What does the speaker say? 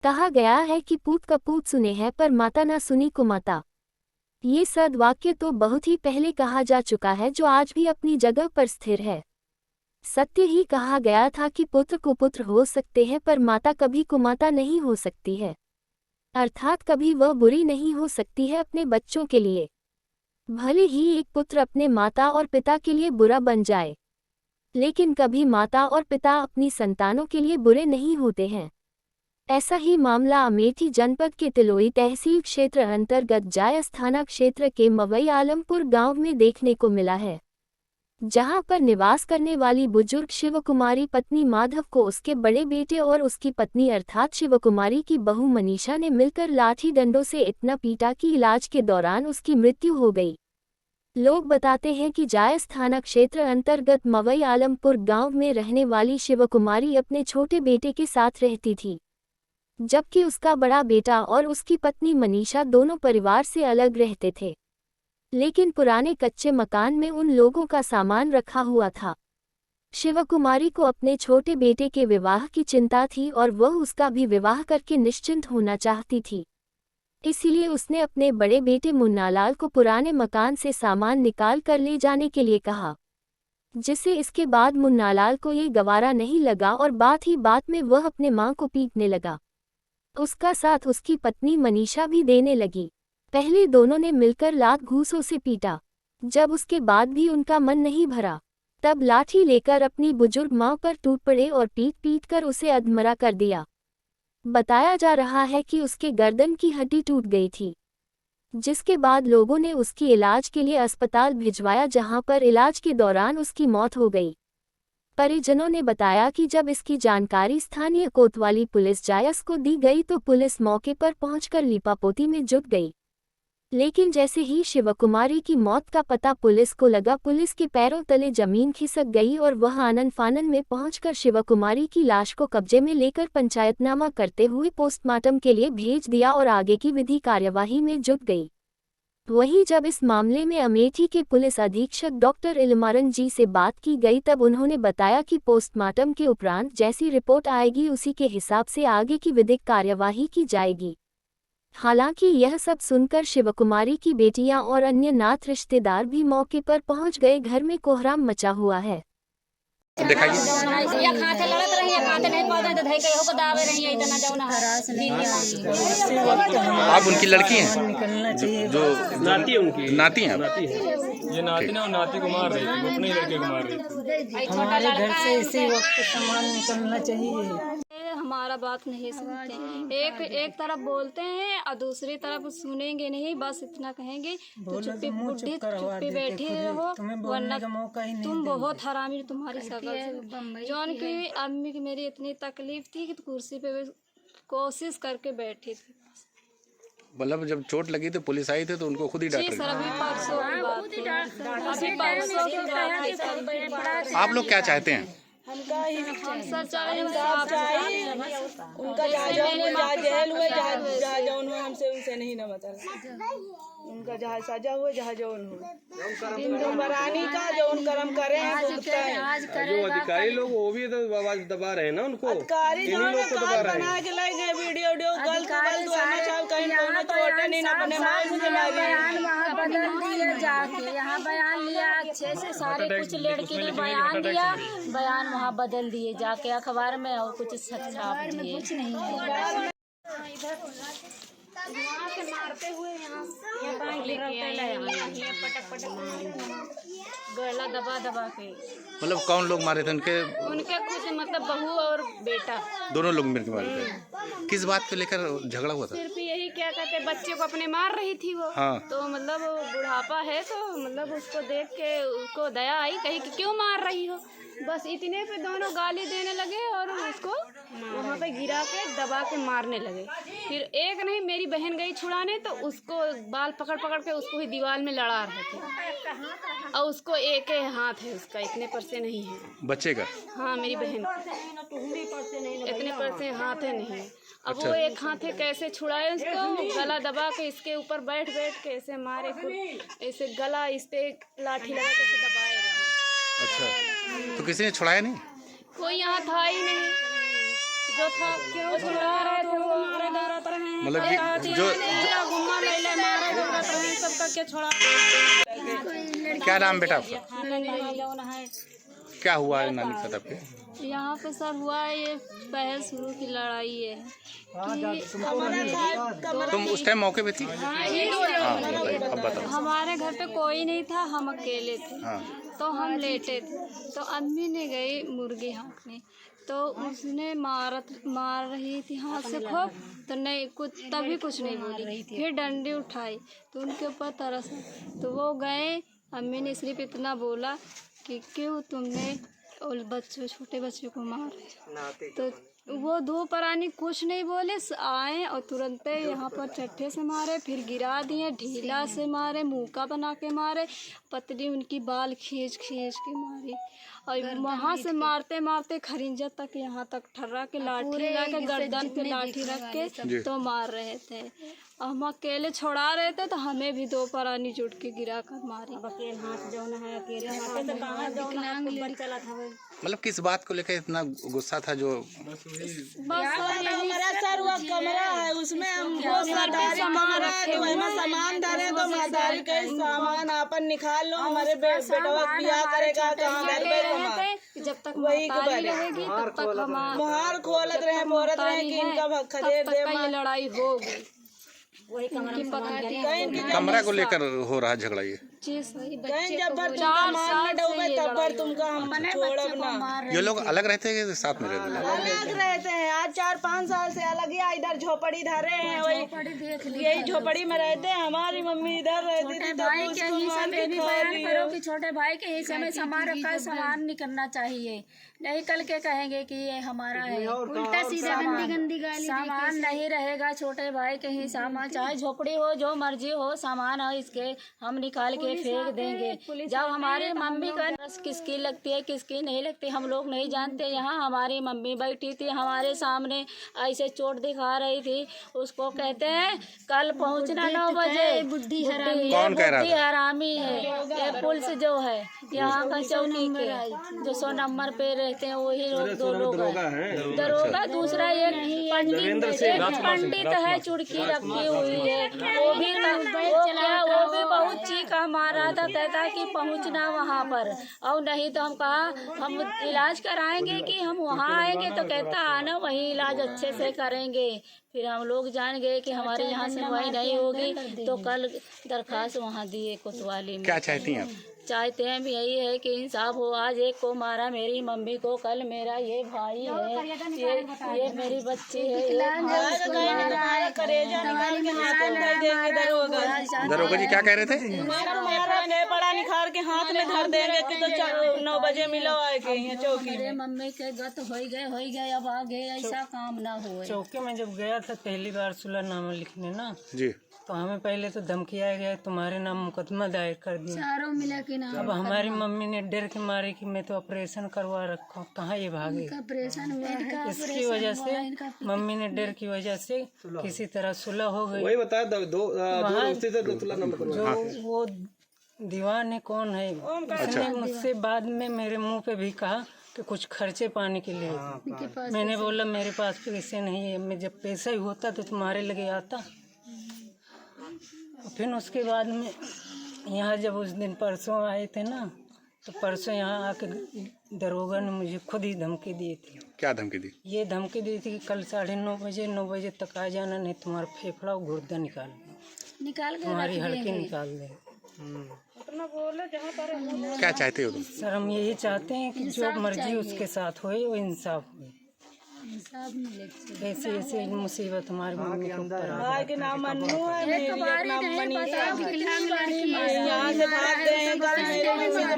कहा गया है कि पूत कपूत सुने है पर माता ना सुनी कुमाता। ये सद्वाक्य तो बहुत ही पहले कहा जा चुका है, जो आज भी अपनी जगह पर स्थिर है। सत्य ही कहा गया था कि पुत्र कुपुत्र हो सकते हैं पर माता कभी कुमाता नहीं हो सकती है, अर्थात कभी वह बुरी नहीं हो सकती है अपने बच्चों के लिए। भले ही एक पुत्र अपने माता और पिता के लिए बुरा बन जाए, लेकिन कभी माता और पिता अपनी संतानों के लिए बुरे नहीं होते हैं। ऐसा ही मामला अमेठी जनपद के तिलोई तहसील क्षेत्र अंतर्गत जायस थाना क्षेत्र के मवई आलमपुर गांव में देखने को मिला है, जहां पर निवास करने वाली बुजुर्ग शिवकुमारी पत्नी माधव को उसके बड़े बेटे और उसकी पत्नी अर्थात शिवकुमारी की बहू मनीषा ने मिलकर लाठी डंडों से इतना पीटा कि इलाज के दौरान उसकी मृत्यु हो गई। लोग बताते हैं कि जायस थाना क्षेत्र अंतर्गत मवई आलमपुर गांव में रहने वाली शिवकुमारी अपने छोटे बेटे के साथ रहती थी, जबकि उसका बड़ा बेटा और उसकी पत्नी मनीषा दोनों परिवार से अलग रहते थे। लेकिन पुराने कच्चे मकान में उन लोगों का सामान रखा हुआ था। शिवकुमारी को अपने छोटे बेटे के विवाह की चिंता थी और वह उसका भी विवाह करके निश्चिंत होना चाहती थी। इसलिए उसने अपने बड़े बेटे मुन्नालाल को पुराने मकान से सामान निकाल कर ले जाने के लिए कहा, जिसे इसके बाद मुन्नालाल को ये गवारा नहीं लगा और बात ही बात में वह अपने मां को पीटने लगा। उसका साथ उसकी पत्नी मनीषा भी देने लगी। पहले दोनों ने मिलकर लात घूंसों से पीटा। जब उसके बाद भी उनका मन नहीं भरा, तब लाठी लेकर अपनी बुजुर्ग मां पर टूट पड़े और पीट पीट कर उसे अधमरा कर दिया। बताया जा रहा है कि उसके गर्दन की हड्डी टूट गई थी, जिसके बाद लोगों ने उसकी इलाज के लिए अस्पताल भिजवाया, जहां पर इलाज के दौरान उसकी मौत हो गई। परिजनों ने बताया कि जब इसकी जानकारी स्थानीय कोतवाली पुलिस जायस को दी गई तो पुलिस मौके पर पहुंचकर लीपापोती में जुट गई। लेकिन जैसे ही शिवकुमारी की मौत का पता पुलिस को लगा, पुलिस के पैरों तले जमीन खिसक गई और वह आनन फानन में पहुंचकर शिवकुमारी की लाश को कब्जे में लेकर पंचायतनामा करते हुए पोस्टमार्टम के लिए भेज दिया और आगे की विधि कार्यवाही में जुट गई। वहीं जब इस मामले में अमेठी के पुलिस अधीक्षक डॉक्टर इलमारन जी से बात की गई, तब उन्होंने बताया कि पोस्टमार्टम के उपरांत जैसी रिपोर्ट आएगी उसी के हिसाब से आगे की विधिक कार्यवाही की जाएगी। हालांकि यह सब सुनकर शिवकुमारी की बेटियां और अन्य नात रिश्तेदार भी मौके पर पहुंच गए। घर में कोहराम मचा हुआ है। आप उनकी लड़की हैं? जो नाती है उनकी नाती हैं आप? ये नाती ना, नाती को मार रही थी, अपने लड़के को मार रही थी। हमारे घर से इसी वक्त सामान निकलना चाहिए। हमारा बात नहीं सुनते, एक तरफ बोलते हैं और दूसरी तरफ सुनेंगे नहीं, बस इतना कहेंगे तो चुप्पी बुढ़ी चुप्पी बैठी रहो, वरना तुम बहुत हरामी, तुम्हारी शकल जौन की अम्मी की मेरी इतनी तकलीफ थी कि कुर्सी पे कोशिश करके बैठी थी। मतलब जब चोट लगी तो पुलिस आई थी तो उनको खुद ही डांट सर अभी परसों की बात है। आप लोग क्या चाहते हैं? हम सर चाहे उनका जहाँ जेल हुए जहाँ जौन हुए हमसे उनसे नहीं न मतलब, उनका जहाँ सजा हुए जहाँ जौन हुए बरानी का जौन कर्म करे जो अधिकारी लोग वो भी तो आवाज दबा रहे हैं ना, उनको अधिकारी बना के लाई गए वीडियो गलत कहीं नहीं अपने वहाँ बदल दिए, जाके यहाँ बयान लिया अच्छे से, सारे कुछ लड़की ने बयान दिया, बयान वहाँ बदल दिए जाके अखबार में और कुछ छाप दिए। कुछ नहीं है मारते हुए गला दबा दबा के। मतलब कौन लोग मारे थे? उनके कुछ मतलब बहू और बेटा दोनों लोग मिलकर मारे थे। किस बात को लेकर झगड़ा हुआ था? सिर्फ यही क्या कहते बच्चे को अपने मार रही थी वो। हाँ। तो मतलब बुढ़ापा है तो मतलब उसको देख के उसको दया आई, कही कि क्यों मार रही हो, बस इतने पे दोनों गाली देने लगे और उसको वहाँ पे गिरा के दबा के मारने लगे। फिर एक नहीं मेरी बहन गई छुड़ाने तो उसको बाल पकड़ पकड़ के उसको ही दीवार में लड़ा रहे थे और उसको एक हाथ है उसका, इतने पर से नहीं है बच्चे का। हाँ मेरी बहन इतने पर से हाथ है नहीं। अब वो एक हाथ है कैसे छुड़ाए उसको, गला दबा के इसके ऊपर बैठ बैठ के ऐसे मारे, ऐसे गला इस पे लाठी लगा के दबाए रहे। अच्छा, तो किसी ने छुड़ाया नहीं? कोई यहाँ था ही नहीं, जो था क्यों छुड़ा रहे थे वो मारे दौड़त रहे। मतलब कि जो घुमा ले मारे दौड़त रहे सब करके छोड़ा। क्या नाम बेटा आपका? क्या हुआ है नानी के साथ आपके? यहाँ पे सर हुआ है ये पहल शुरू की लड़ाई है। तुम उस टाइम मौके पे थी? हाँ, अब बताओ। हमारे घर पे कोई नहीं था, हम अकेले थे। हाँ। तो हम लेटे थे तो अम्मी ने गई मुर्गी हाँकने, तो उसने मार रही थी हाथ से खूब, तो नहीं कुछ तभी कुछ नहीं बोली। फिर डंडी उठाई तो उनके ऊपर तरस, तो वो गए। अम्मी ने सिर्फ इतना बोला कि क्यों तुमने और बच्चों छोटे बच्चों को मारे, तो वो दो प्राणी कुछ नहीं बोले, आए और तुरंत यहाँ पर चट्टे से मारे, फिर गिरा दिए, ढीला से मारे, मुँह बना के मारे, पतली उनकी बाल खींच के मारी, और वहाँ से मारते मारते खरिंजा तक यहाँ तक ठर्रा के लाठी ला के गर्दन पे लाठी रख के तो मार रहे थे। हम अकेले छोड़ा रहे थे तो हमें भी दो प्राणी जुट के गिरा कर मारी। मतलब किस बात को लेकर इतना गुस्सा था? जो हमारा सर हुआ कमरा है उसमें हम मारा तो हमें सामान धरे तो मदारी के सामान अपन निकाल लो, हमारे बेटा बियाह करेगा कहाँ जब तक वही रहेगी तब तक हम बाहर खोलत रहे बोलत रहे कि इनका खदेड़ दे। ये लड़ाई होगी वही कमरा को लेकर हो रहा झगड़ा ये? कहीं जब पर तुमका मारने डूबे तब पर तुमका हम छोड़ब ना। ये लोग अलग रहते हैं कि साथ में रहते हैं? अलग रहते हैं, आज 4-5 साल से अलग ही। इधर झोपड़ी धरे हैं, वही यही झोपड़ी में रहते हैं। हमारी मम्मी इधर रहती थी तो करो कि छोटे भाई के हिस्से में सामान रखा है, सामान नहीं करना चाहिए, नहीं कल के कहेंगे कि ये हमारा है, उल्टा सीधा गंदी गाली सामान नहीं रहेगा छोटे भाई के ही सामान, चाहे झोपड़ी हो जो मर्जी हो, सामान हो इसके हम निकाल के फेंक देंगे। जब हमारी मम्मी का किसकी लगती है किसकी नहीं लगती हम लोग नहीं जानते। यहाँ हमारी मम्मी बैठी थी हमारे सामने ऐसे चोट दिखा रही थी, उसको कहते हैं कल पहुँचना 9 बजे। बुद्धि हरामी है ये पुलिस जो है यहाँ का चौकी के जो 100 नंबर पे रहते हैं वही दो लोग दरोगा। दूसरा एक पंडित है चुड़की रखी हुई है, वो भी बहुत चीखा मार रहा था, कहता कि पहुंचना वहाँ पर, और नहीं तो हम कहा हम इलाज कराएंगे कि हम वहाँ आएंगे, तो कहता आना वही इलाज अच्छे से करेंगे। फिर हम लोग जान गए कि हमारे यहाँ सुनवाई नहीं होगी तो कल दरखास्त वहाँ दिए कोतवाली में। क्या चाहती हैं आप? चाहते हैं भी यही है कि इंसाफ हो। आज एक को मारा मेरी मम्मी को, कल मेरा ये भाई है, ये मेरी बच्ची है। दरोगा जी क्या कह रहे थे? बड़ा निखार के हाथ में धर देंगे कि तो 9 बजे मिलो आएंगे यहाँ चौकी। मेरे मम्मी के गत हो गए अब आगे ऐसा काम ना हो। चौकी में जब गया था पहली बार सुलहनामा लिखने ना जी, तो हमें पहले तो धमकी आया गया तुम्हारे नाम मुकदमा दायर कर दिया। चारों मिला के नाम। अब हमारी मम्मी ने डर के मारे कि मैं तो ऑपरेशन करवा रखा हूँ, कहाँ ये भागे। ऑपरेशन हुआ है, इसकी वजह से मम्मी ने डर की वजह से किसी तरह सुलह हो गई। वही बताया जो वो दीवान है कौन है, उसने मुझसे बाद में मेरे मुंह पे भी कहा कि कुछ खर्चे पाने के लिए। मैंने बोला मेरे पास पैसे नहीं है, मैं जब पैसा ही होता तो तुम्हारे लगे आता। फिर उसके बाद में यहाँ जब उस दिन परसों आए थे ना, तो परसों यहाँ आके दरोगा ने मुझे खुद ही धमकी दी थी। क्या धमकी दी? ये धमकी दी थी कि कल 9 बजे तक आ जाना, नहीं तुम्हारा फेफड़ा और गुर्दा निकाल तुम्हारी हड़की निकाल दे। क्या चाहते हो तुम? सर हम यही चाहते हैं कि जो मर्जी उसके साथ होए वो इंसाफ हो। ऐसी मुसीबत हमारी मम्मी के ऊपर भाई के नाम मन्नू है, मेरी नाम मनीषा है। यहाँ से भाग गए हैं कल मेरे